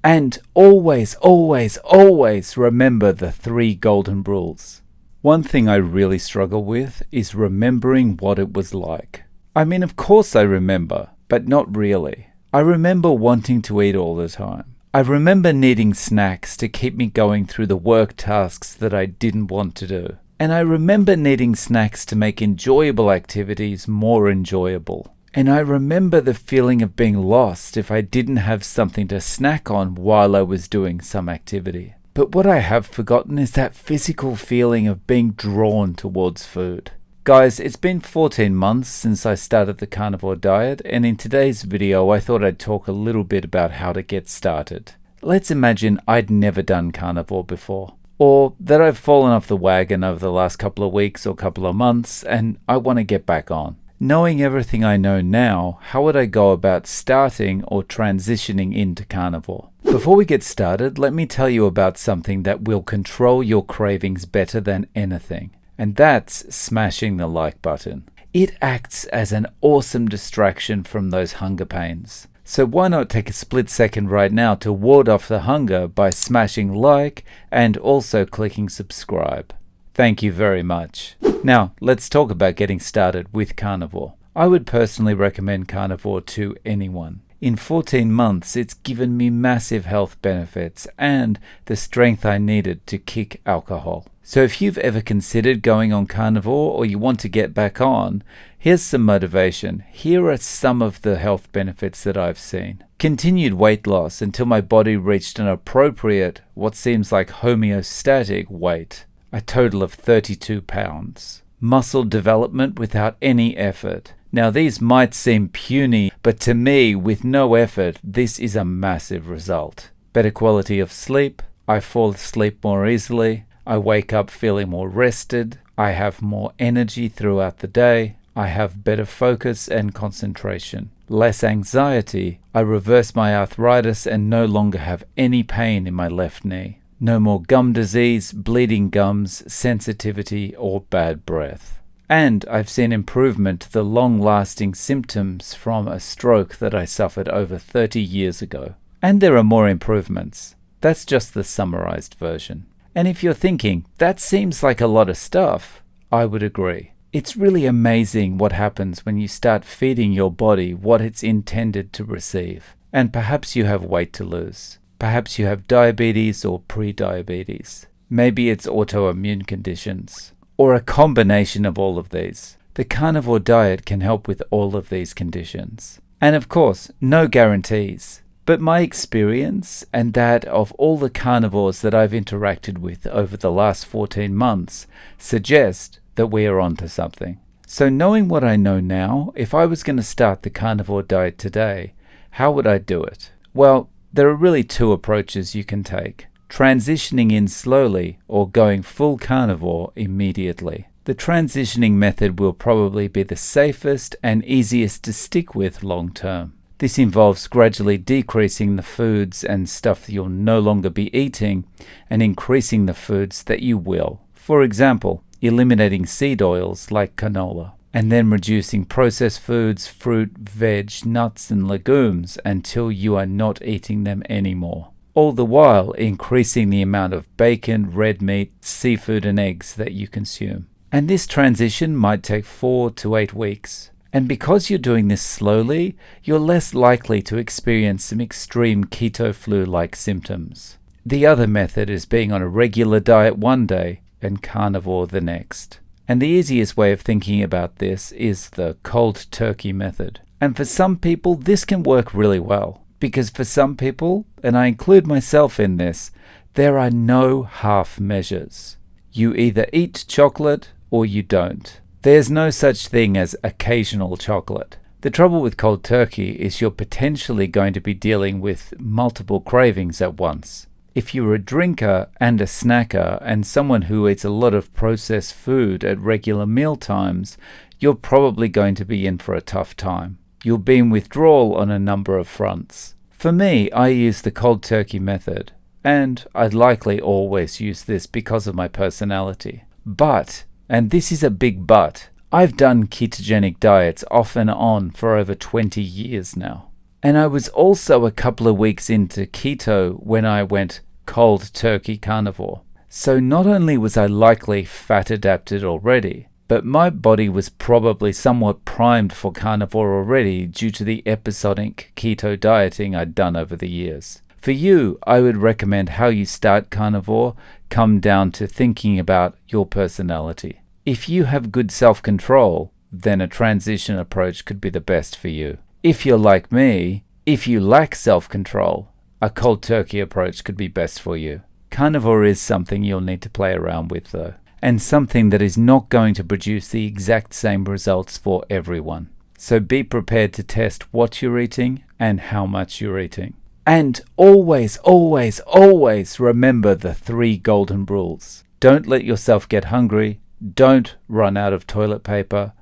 And always, always, always remember the 3 golden rules. One thing I really struggle with is remembering what it was like. I mean, of course I remember, but not really. I remember wanting to eat all the time. I remember needing snacks to keep me going through the work tasks that I didn't want to do. And I remember needing snacks to make enjoyable activities more enjoyable. And I remember the feeling of being lost if I didn't have something to snack on while I was doing some activity. But what I have forgotten is that physical feeling of being drawn towards food. Guys, it's been 14 months since I started the carnivore diet, and in today's video I thought I'd talk a little bit about how to get started. Let's imagine I'd never done carnivore before, or that I've fallen off the wagon over the last couple of weeks or couple of months and I want to get back on. Knowing everything I know now, how would I go about starting or transitioning into carnivore? Before we get started, let me tell you about something that will control your cravings better than anything, and that's smashing the like button. It acts as an awesome distraction from those hunger pains. So why not take a split second right now to ward off the hunger by smashing like and also clicking subscribe. Thank you very much. Now, let's talk about getting started with carnivore. I would personally recommend carnivore to anyone. In 14 months, it's given me massive health benefits and the strength I needed to kick alcohol. So if you've ever considered going on carnivore or you want to get back on, here's some motivation. Here are some of the health benefits that I've seen. Continued weight loss until my body reached an appropriate, what seems like homeostatic weight. A total of 32 pounds. Muscle development without any effort. Now these might seem puny, but to me, with no effort, this is a massive result. Better quality of sleep. I fall asleep more easily. I wake up feeling more rested. I have more energy throughout the day. I have better focus and concentration. Less anxiety. I reverse my arthritis and no longer have any pain in my left knee. No more gum disease, bleeding gums, sensitivity, or bad breath. And I've seen improvement to the long-lasting symptoms from a stroke that I suffered over 30 years ago. And there are more improvements. That's just the summarized version. And if you're thinking, that seems like a lot of stuff, I would agree. It's really amazing what happens when you start feeding your body what it's intended to receive. And perhaps you have weight to lose. Perhaps you have diabetes or pre-diabetes. Maybe it's autoimmune conditions, or a combination of all of these. The carnivore diet can help with all of these conditions. And of course, no guarantees. But my experience and that of all the carnivores that I've interacted with over the last 14 months suggest that we are onto something. So knowing what I know now, if I was going to start the carnivore diet today, how would I do it? Well, there are really 2 approaches you can take. Transitioning in slowly or going full carnivore immediately. The transitioning method will probably be the safest and easiest to stick with long term. This involves gradually decreasing the foods and stuff that you'll no longer be eating and increasing the foods that you will. For example, eliminating seed oils like canola, and then reducing processed foods, fruit, veg, nuts, and legumes until you are not eating them anymore. All the while increasing the amount of bacon, red meat, seafood, and eggs that you consume. And this transition might take 4 to 8 weeks. And because you're doing this slowly, you're less likely to experience some extreme keto flu-like symptoms. The other method is being on a regular diet one day and carnivore the next. And the easiest way of thinking about this is the cold turkey method. And for some people, this can work really well. Because for some people, and I include myself in this, there are no half measures. You either eat chocolate or you don't. There's no such thing as occasional chocolate. The trouble with cold turkey is you're potentially going to be dealing with multiple cravings at once. If you're a drinker and a snacker and someone who eats a lot of processed food at regular meal times, you're probably going to be in for a tough time. You'll be in withdrawal on a number of fronts. For me, I use the cold turkey method, and I'd likely always use this because of my personality. But, and this is a big but, I've done ketogenic diets off and on for over 20 years now. And I was also a couple of weeks into keto when I went cold turkey carnivore. So not only was I likely fat adapted already, but my body was probably somewhat primed for carnivore already due to the episodic keto dieting I'd done over the years. For you, I would recommend how you start carnivore come down to thinking about your personality. If you have good self-control, then a transition approach could be the best for you. If you're like me, if you lack self-control, a cold turkey approach could be best for you. Carnivore is something you'll need to play around with though, and something that is not going to produce the exact same results for everyone. So be prepared to test what you're eating and how much you're eating. And always, always, always remember the 3 golden rules. Don't let yourself get hungry. Don't run out of toilet paper.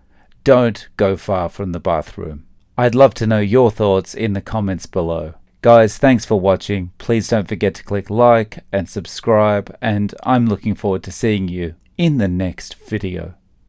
Don't go far from the bathroom. I'd love to know your thoughts in the comments below. Guys, thanks for watching. Please don't forget to click like and subscribe, and I'm looking forward to seeing you in the next video.